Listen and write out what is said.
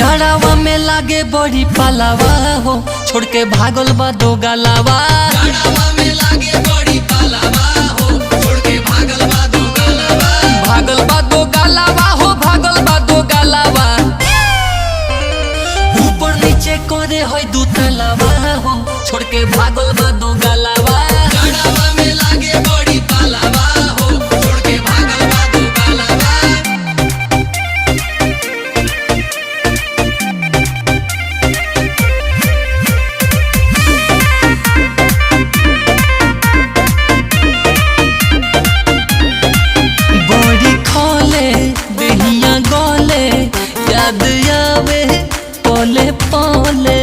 जड़ावा में लागे बड़ी पालावा हो, छोड़ के भागल बा दो गलावा। जड़ावा में लागे बड़ी पालावा हो, छोड़ के भागल बा दो गलावा। भागल बा दो गलावा हो, भागल बा दो गलावा। ऊपर नीचे करे होय दू तलावा हो, छोड़ के भागल बा दो गलावा। जड़ावा में लागे बड़ी पालावा हो, छोड़ के भागल बा दो गलावा। बड़ी खोले दहिया गोले, याद आवे पोले पोले।